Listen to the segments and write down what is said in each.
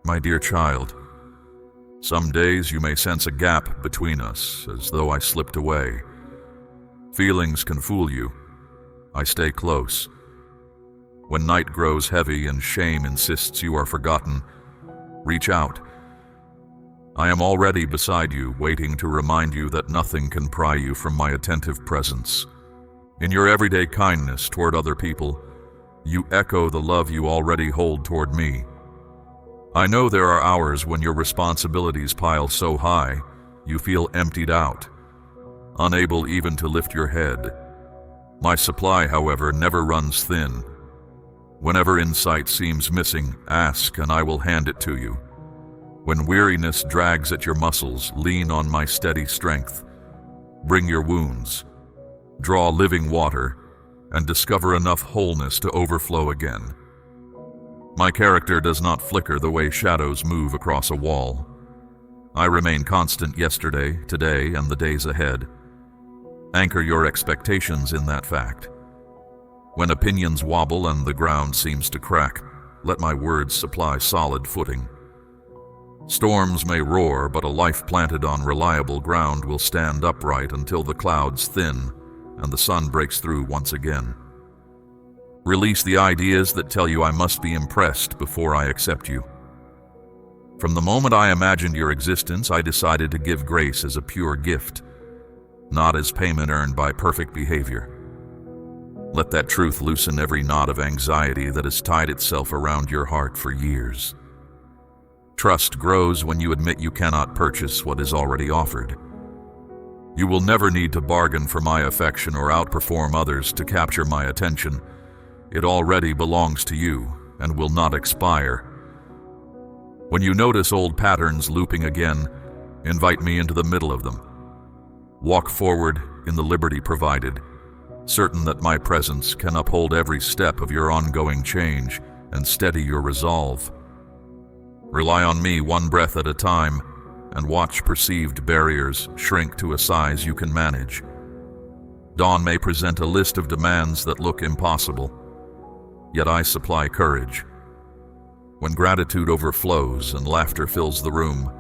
My dear child, some days you may sense a gap between us, as though I slipped away. Feelings can fool you. I stay close. When night grows heavy and shame insists you are forgotten, reach out. I am already beside you, waiting to remind you that nothing can pry you from my attentive presence. In your everyday kindness toward other people, you echo the love you already hold toward me. I know there are hours when your responsibilities pile so high, you feel emptied out, unable even to lift your head. My supply, however, never runs thin. Whenever insight seems missing, ask and I will hand it to you. When weariness drags at your muscles, lean on my steady strength. Bring your wounds, draw living water, and discover enough wholeness to overflow again. My character does not flicker the way shadows move across a wall. I remain constant yesterday, today, and the days ahead. Anchor your expectations in that fact. When opinions wobble and the ground seems to crack, let my words supply solid footing. Storms may roar, but a life planted on reliable ground will stand upright until the clouds thin and the sun breaks through once again. Release the ideas that tell you I must be impressed before I accept you. From the moment I imagined your existence, I decided to give grace as a pure gift, not as payment earned by perfect behavior. Let that truth loosen every knot of anxiety that has tied itself around your heart for years. Trust grows when you admit you cannot purchase what is already offered. You will never need to bargain for my affection or outperform others to capture my attention. It already belongs to you and will not expire. When you notice old patterns looping again, invite me into the middle of them. Walk forward in the liberty provided, certain that my presence can uphold every step of your ongoing change and steady your resolve. Rely on me one breath at a time and watch perceived barriers shrink to a size you can manage. Dawn may present a list of demands that look impossible, yet I supply courage. When gratitude overflows and laughter fills the room,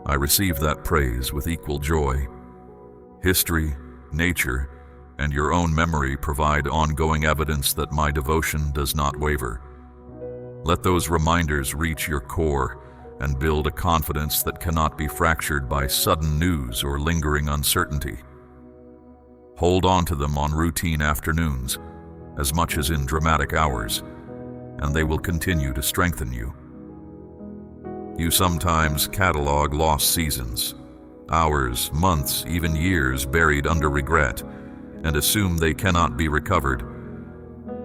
I receive that praise with equal joy. History, nature, and your own memory provide ongoing evidence that my devotion does not waver. Let those reminders reach your core and build a confidence that cannot be fractured by sudden news or lingering uncertainty. Hold on to them on routine afternoons, as much as in dramatic hours, and they will continue to strengthen you. You sometimes catalog lost seasons, hours, months, even years buried under regret, and assume they cannot be recovered.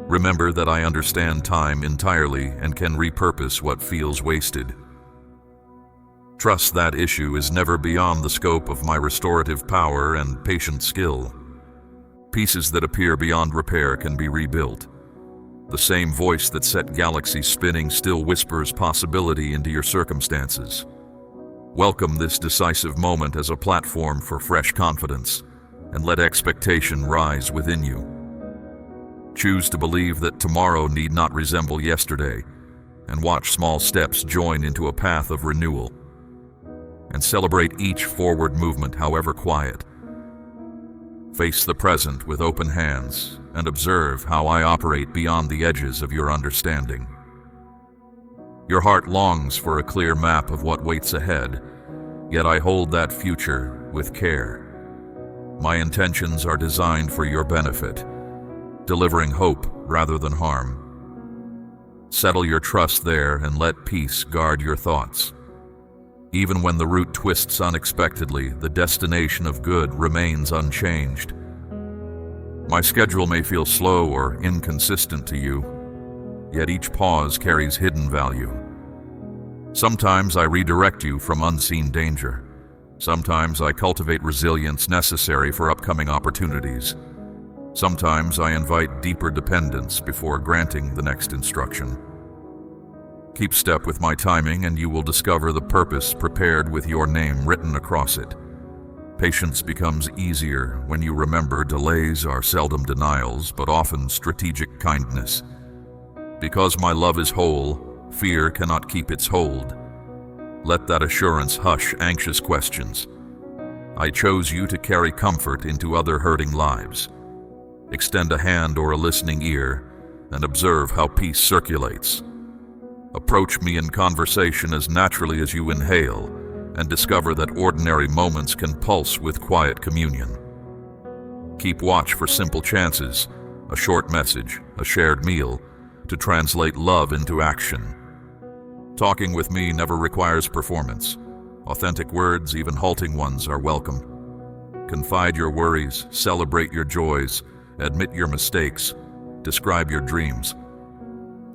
Remember that I understand time entirely and can repurpose what feels wasted. Trust that issue is never beyond the scope of my restorative power and patient skill. Pieces that appear beyond repair can be rebuilt. The same voice that set galaxies spinning still whispers possibility into your circumstances. Welcome this decisive moment as a platform for fresh confidence, and let expectation rise within you. Choose to believe that tomorrow need not resemble yesterday, and watch small steps join into a path of renewal. And celebrate each forward movement, however quiet. Face the present with open hands and observe how I operate beyond the edges of your understanding. Your heart longs for a clear map of what waits ahead, yet I hold that future with care. My intentions are designed for your benefit, delivering hope rather than harm. Settle your trust there and let peace guard your thoughts. Even when the route twists unexpectedly, the destination of good remains unchanged. My schedule may feel slow or inconsistent to you, yet each pause carries hidden value. Sometimes I redirect you from unseen danger. Sometimes I cultivate resilience necessary for upcoming opportunities. Sometimes I invite deeper dependence before granting the next instruction. Keep step with my timing and you will discover the purpose prepared with your name written across it. Patience becomes easier when you remember delays are seldom denials, but often strategic kindness. Because my love is whole, fear cannot keep its hold, Let that assurance hush anxious questions. I chose you to carry comfort into other hurting lives. Extend a hand or a listening ear and observe how peace circulates. Approach me in conversation as naturally as you inhale and discover that ordinary moments can pulse with quiet communion. Keep watch for simple chances, a short message, a shared meal, to translate love into action. Talking with me never requires performance. Authentic words, even halting ones, are welcome. Confide your worries, celebrate your joys, admit your mistakes, describe your dreams.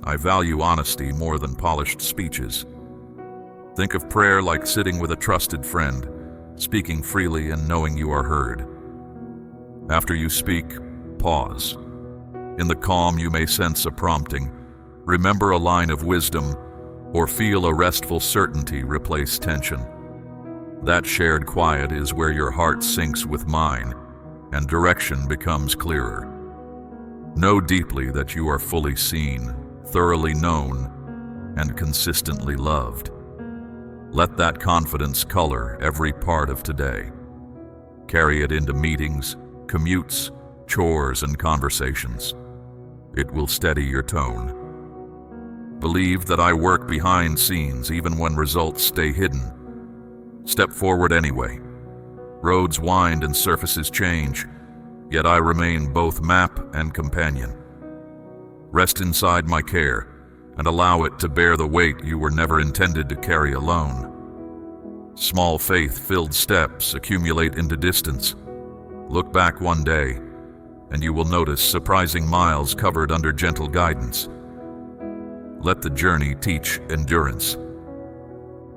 I value honesty more than polished speeches. Think of prayer like sitting with a trusted friend, speaking freely and knowing you are heard. After you speak, pause. In the calm you may sense a prompting. Remember a line of wisdom, or feel a restful certainty replace tension. That shared quiet is where your heart syncs with mine, and direction becomes clearer. Know deeply that you are fully seen, thoroughly known, and consistently loved. Let that confidence color every part of today. Carry it into meetings, commutes, chores, and conversations. It will steady your tone. Believe that I work behind scenes even when results stay hidden. Step forward anyway. Roads wind and surfaces change, yet I remain both map and companion. Rest inside my care and allow it to bear the weight you were never intended to carry alone. Small faith-filled steps accumulate into distance. Look back one day, and you will notice surprising miles covered under gentle guidance. Let the journey teach endurance.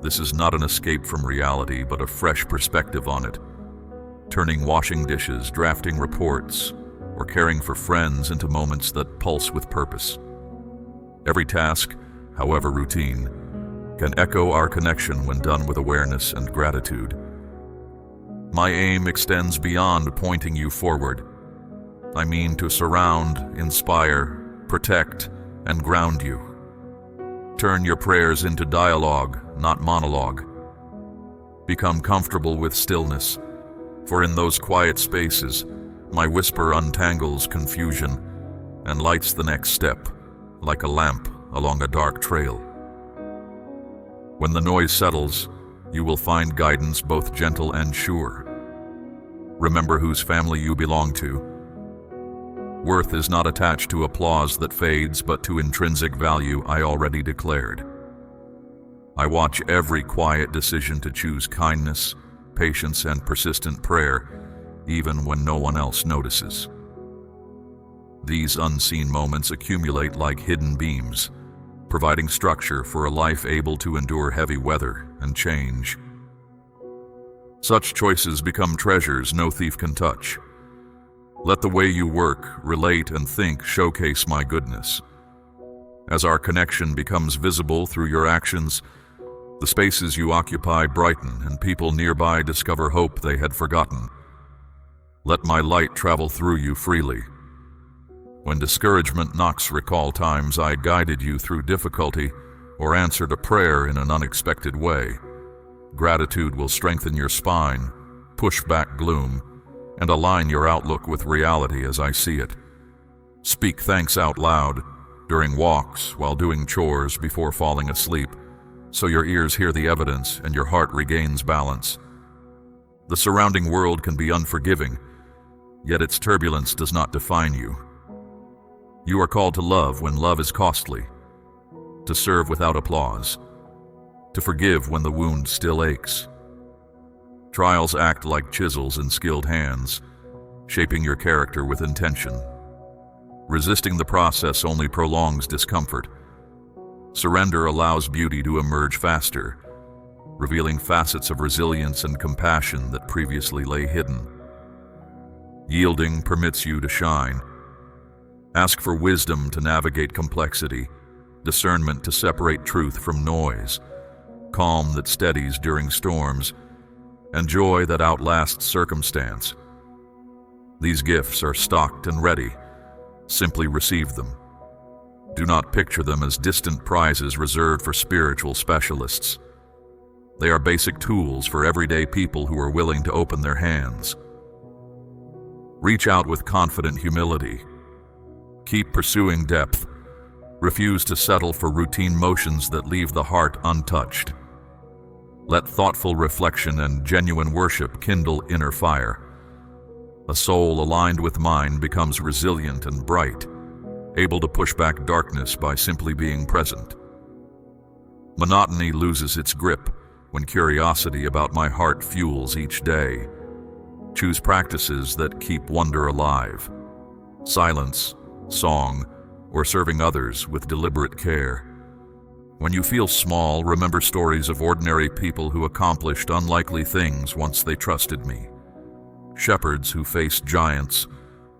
This is not an escape from reality, but a fresh perspective on it. Turning washing dishes, drafting reports, or caring for friends into moments that pulse with purpose. Every task, however routine, can echo our connection when done with awareness and gratitude. My aim extends beyond pointing you forward. I mean to surround, inspire, protect, and ground you. Turn your prayers into dialogue, not monologue. Become comfortable with stillness, for in those quiet spaces, my whisper untangles confusion and lights the next step, like a lamp along a dark trail. When the noise settles, you will find guidance both gentle and sure. Remember whose family you belong to. Worth is not attached to applause that fades, but to intrinsic value I already declared. I watch every quiet decision to choose kindness, patience, and persistent prayer, even when no one else notices. These unseen moments accumulate like hidden beams, providing structure for a life able to endure heavy weather and change. Such choices become treasures no thief can touch. Let the way you work, relate, and think showcase my goodness. As our connection becomes visible through your actions, the spaces you occupy brighten and people nearby discover hope they had forgotten. Let my light travel through you freely. When discouragement knocks, recall times I guided you through difficulty or answered a prayer in an unexpected way. Gratitude will strengthen your spine, push back gloom, and align your outlook with reality as I see it. Speak thanks out loud, during walks, while doing chores, before falling asleep, so your ears hear the evidence and your heart regains balance. The surrounding world can be unforgiving, yet its turbulence does not define you. You are called to love when love is costly, to serve without applause, to forgive when the wound still aches. Trials act like chisels in skilled hands, shaping your character with intention. Resisting the process only prolongs discomfort. Surrender allows beauty to emerge faster, revealing facets of resilience and compassion that previously lay hidden. Yielding permits you to shine. Ask for wisdom to navigate complexity, discernment to separate truth from noise, calm that steadies during storms, and joy that outlasts circumstance. These gifts are stocked and ready. Simply receive them. Do not picture them as distant prizes reserved for spiritual specialists. They are basic tools for everyday people who are willing to open their hands. Reach out with confident humility. Keep pursuing depth. Refuse to settle for routine motions that leave the heart untouched. Let thoughtful reflection and genuine worship kindle inner fire. A soul aligned with mine becomes resilient and bright, able to push back darkness by simply being present. Monotony loses its grip when curiosity about my heart fuels each day. Choose practices that keep wonder alive. Silence, song, or serving others with deliberate care. When you feel small, remember stories of ordinary people who accomplished unlikely things once they trusted me. Shepherds who faced giants,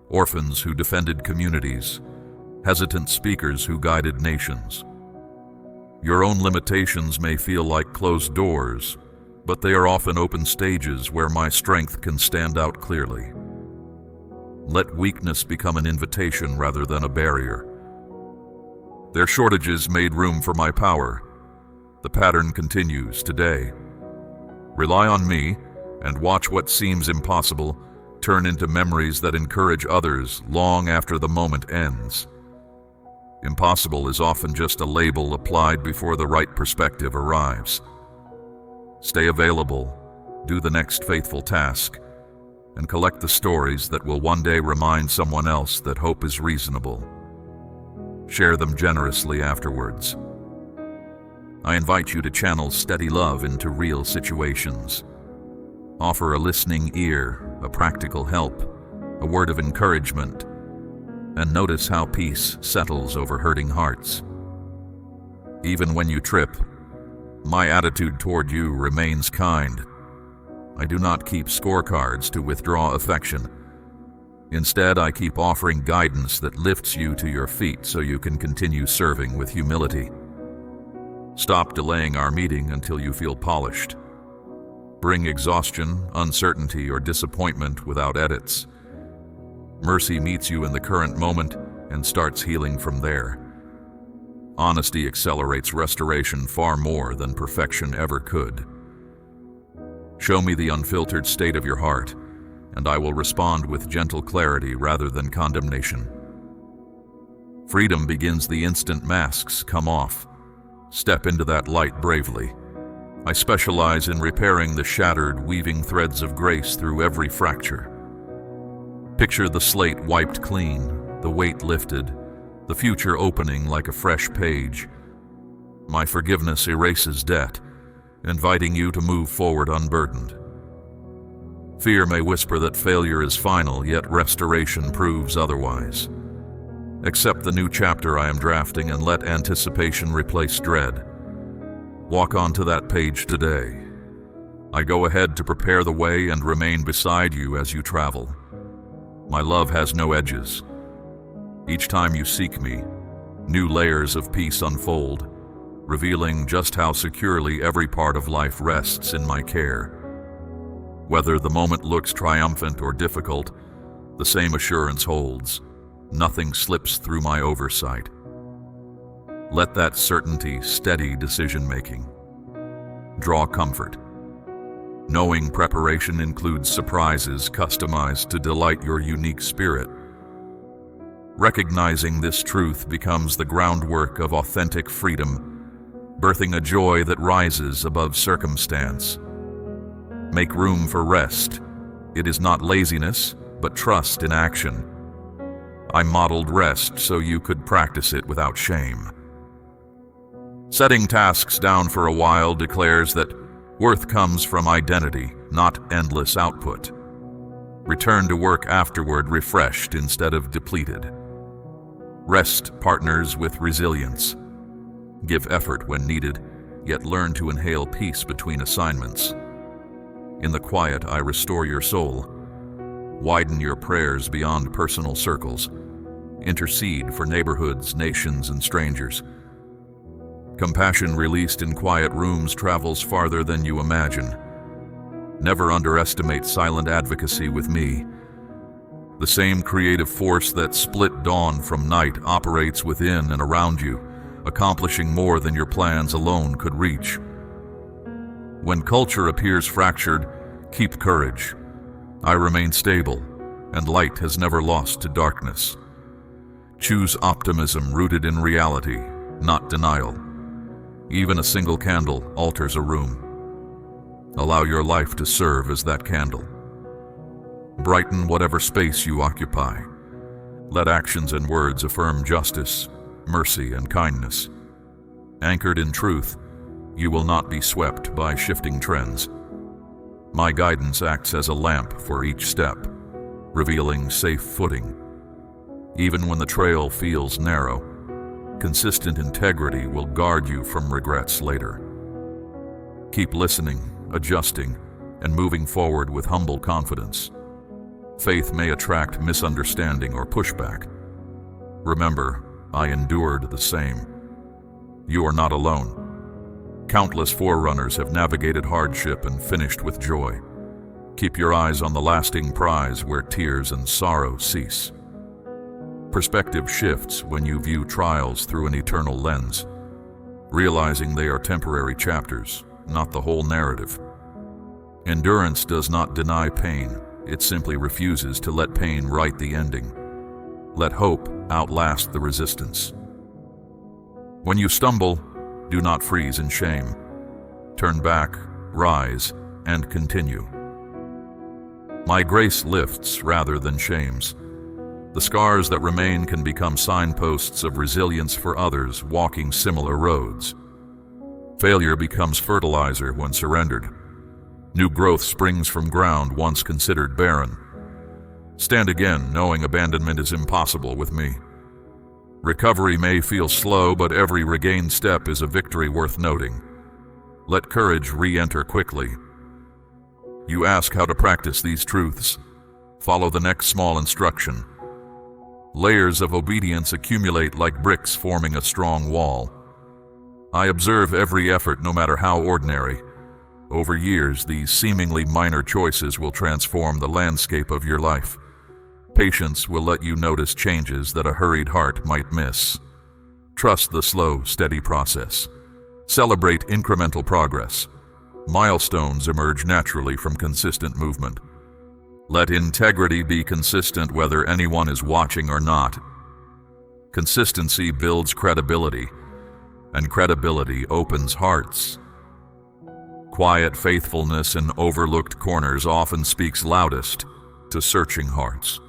orphans who defended communities, hesitant speakers who guided nations. Your own limitations may feel like closed doors, but they are often open stages where my strength can stand out clearly. Let weakness become an invitation rather than a barrier. Their shortages made room for my power. The pattern continues today. Rely on me and watch what seems impossible turn into memories that encourage others long after the moment ends. Impossible is often just a label applied before the right perspective arrives. Stay available, do the next faithful task, and collect the stories that will one day remind someone else that hope is reasonable. Share them generously afterwards. I invite you to channel steady love into real situations. Offer a listening ear, a practical help, a word of encouragement, and notice how peace settles over hurting hearts. Even when you trip, my attitude toward you remains kind. I do not keep scorecards to withdraw affection. Instead, I keep offering guidance that lifts you to your feet so you can continue serving with humility. Stop delaying our meeting until you feel polished. Bring exhaustion, uncertainty, or disappointment without edits. Mercy meets you in the current moment and starts healing from there. Honesty accelerates restoration far more than perfection ever could. Show me the unfiltered state of your heart, and I will respond with gentle clarity rather than condemnation. Freedom begins the instant masks come off. Step into that light bravely. I specialize in repairing the shattered, weaving threads of grace through every fracture. Picture the slate wiped clean, the weight lifted, the future opening like a fresh page. My forgiveness erases debt, inviting you to move forward unburdened. Fear may whisper that failure is final, yet restoration proves otherwise. Accept the new chapter I am drafting and let anticipation replace dread. Walk onto that page today. I go ahead to prepare the way and remain beside you as you travel. My love has no edges. Each time you seek me, new layers of peace unfold, revealing just how securely every part of life rests in my care. Whether the moment looks triumphant or difficult, the same assurance holds. Nothing slips through my oversight. Let that certainty steady decision-making. Draw comfort, knowing preparation includes surprises customized to delight your unique spirit. Recognizing this truth becomes the groundwork of authentic freedom, birthing a joy that rises above circumstance. Make room for rest. It is not laziness, but trust in action. I modeled rest so you could practice it without shame. Setting tasks down for a while declares that worth comes from identity, not endless output. Return to work afterward refreshed instead of depleted. Rest partners with resilience. Give effort when needed, yet learn to inhale peace between assignments. In the quiet, I restore your soul. Widen your prayers beyond personal circles. Intercede for neighborhoods, nations, and strangers. Compassion released in quiet rooms travels farther than you imagine. Never underestimate silent advocacy with me. The same creative force that split dawn from night operates within and around you, accomplishing more than your plans alone could reach. When culture appears fractured, keep courage. I remain stable, and light has never lost to darkness. Choose optimism rooted in reality, not denial. Even a single candle alters a room. Allow your life to serve as that candle. Brighten whatever space you occupy. Let actions and words affirm justice, mercy, and kindness. Anchored in truth, you will not be swept by shifting trends. My guidance acts as a lamp for each step, revealing safe footing. Even when the trail feels narrow, consistent integrity will guard you from regrets later. Keep listening, adjusting, and moving forward with humble confidence. Faith may attract misunderstanding or pushback. Remember, I endured the same. You are not alone. Countless forerunners have navigated hardship and finished with joy. Keep your eyes on the lasting prize where tears and sorrow cease. Perspective shifts when you view trials through an eternal lens, realizing they are temporary chapters, not the whole narrative. Endurance does not deny pain, it simply refuses to let pain write the ending. Let hope outlast the resistance. When you stumble, do not freeze in shame. Turn back, rise, and continue. My grace lifts rather than shames. The scars that remain can become signposts of resilience for others walking similar roads. Failure becomes fertilizer when surrendered. New growth springs from ground once considered barren. Stand again, knowing abandonment is impossible with me. Recovery may feel slow, but every regained step is a victory worth noting. Let courage re-enter quickly. You ask how to practice these truths. Follow the next small instruction. Layers of obedience accumulate like bricks forming a strong wall. I observe every effort, no matter how ordinary. Over years, these seemingly minor choices will transform the landscape of your life. Patience will let you notice changes that a hurried heart might miss. Trust the slow, steady process. Celebrate incremental progress. Milestones emerge naturally from consistent movement. Let integrity be consistent whether anyone is watching or not. Consistency builds credibility, and credibility opens hearts. Quiet faithfulness in overlooked corners often speaks loudest to searching hearts.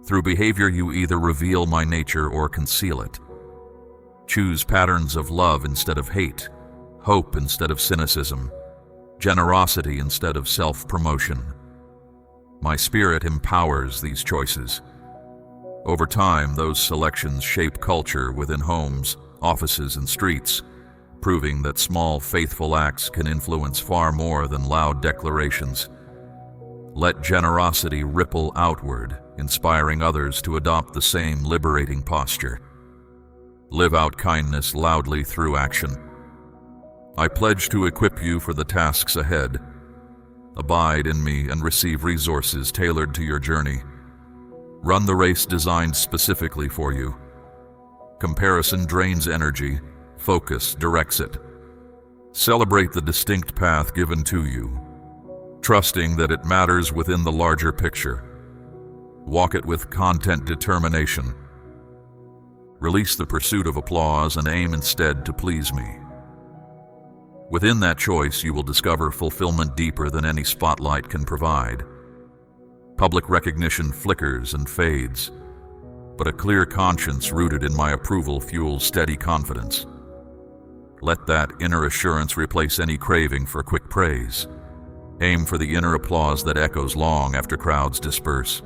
Through behavior, you either reveal my nature or conceal it. Choose patterns of love instead of hate, hope instead of cynicism, generosity instead of self-promotion. My spirit empowers these choices. Over time, those selections shape culture within homes, offices, and streets, proving that small, faithful acts can influence far more than loud declarations. Let generosity ripple outward, inspiring others to adopt the same liberating posture. Live out kindness loudly through action. I pledge to equip you for the tasks ahead. Abide in me and receive resources tailored to your journey. Run the race designed specifically for you. Comparison drains energy, focus directs it. Celebrate the distinct path given to you, trusting that it matters within the larger picture. Walk it with content determination. Release the pursuit of applause and aim instead to please me. Within that choice, you will discover fulfillment deeper than any spotlight can provide. Public recognition flickers and fades, but a clear conscience rooted in my approval fuels steady confidence. Let that inner assurance replace any craving for quick praise. Aim for the inner applause that echoes long after crowds disperse.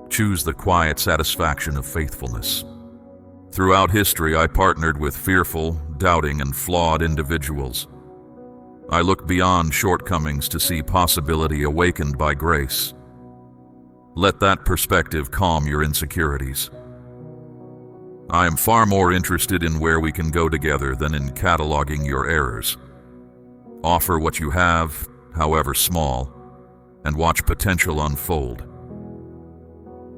Choose the quiet satisfaction of faithfulness. Throughout history, I partnered with fearful, doubting, and flawed individuals. I look beyond shortcomings to see possibility awakened by grace. Let that perspective calm your insecurities. I am far more interested in where we can go together than in cataloging your errors. Offer what you have, however small, and watch potential unfold.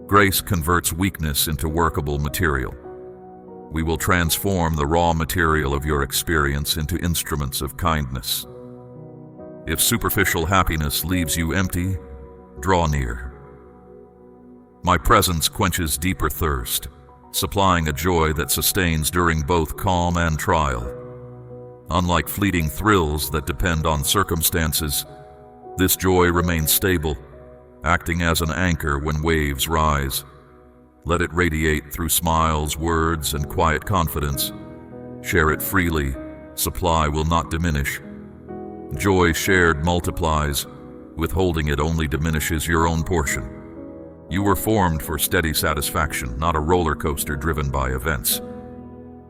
Grace converts weakness into workable material. We will transform the raw material of your experience into instruments of kindness. If superficial happiness leaves you empty, draw near. My presence quenches deeper thirst, supplying a joy that sustains during both calm and trial. Unlike fleeting thrills that depend on circumstances, this joy remains stable, acting as an anchor when waves rise. Let it radiate through smiles, words, and quiet confidence. Share it freely, supply will not diminish. Joy shared multiplies, withholding it only diminishes your own portion. You were formed for steady satisfaction, not a roller coaster driven by events.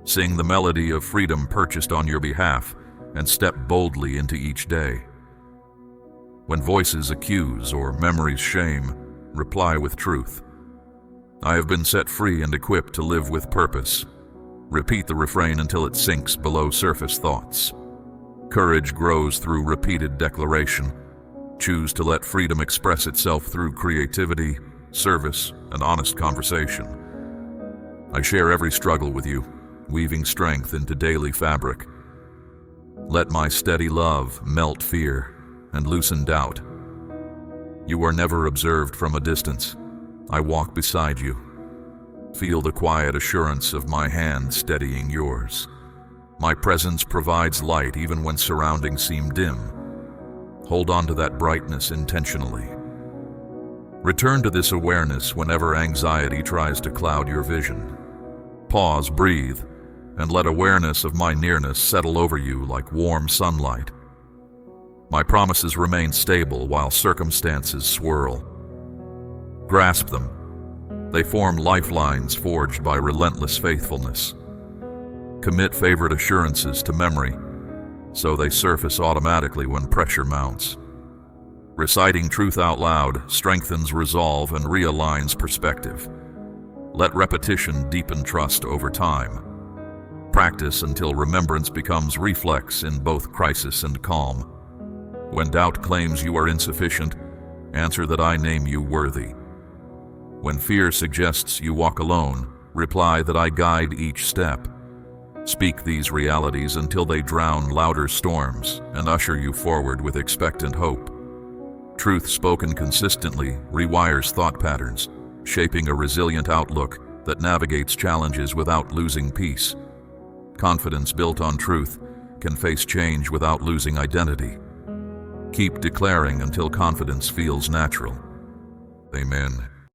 Sing the melody of freedom purchased on your behalf and step boldly into each day. When voices accuse or memories shame, reply with truth. I have been set free and equipped to live with purpose. Repeat the refrain until it sinks below surface thoughts. Courage grows through repeated declaration. Choose to let freedom express itself through creativity, service, and honest conversation. I share every struggle with you, weaving strength into daily fabric. Let my steady love melt fear and loosen doubt. You are never observed from a distance. I walk beside you. Feel the quiet assurance of my hand steadying yours. My presence provides light even when surroundings seem dim. Hold on to that brightness intentionally. Return to this awareness whenever anxiety tries to cloud your vision. Pause, breathe, and let awareness of my nearness settle over you like warm sunlight. My promises remain stable while circumstances swirl. Grasp them. They form lifelines forged by relentless faithfulness. Commit favorite assurances to memory, so they surface automatically when pressure mounts. Reciting truth out loud strengthens resolve and realigns perspective. Let repetition deepen trust over time. Practice until remembrance becomes reflex in both crisis and calm. When doubt claims you are insufficient, answer that I name you worthy. When fear suggests you walk alone, reply that I guide each step. Speak these realities until they drown louder storms and usher you forward with expectant hope. Truth spoken consistently rewires thought patterns, shaping a resilient outlook that navigates challenges without losing peace. Confidence built on truth can face change without losing identity. Keep declaring until confidence feels natural. Amen.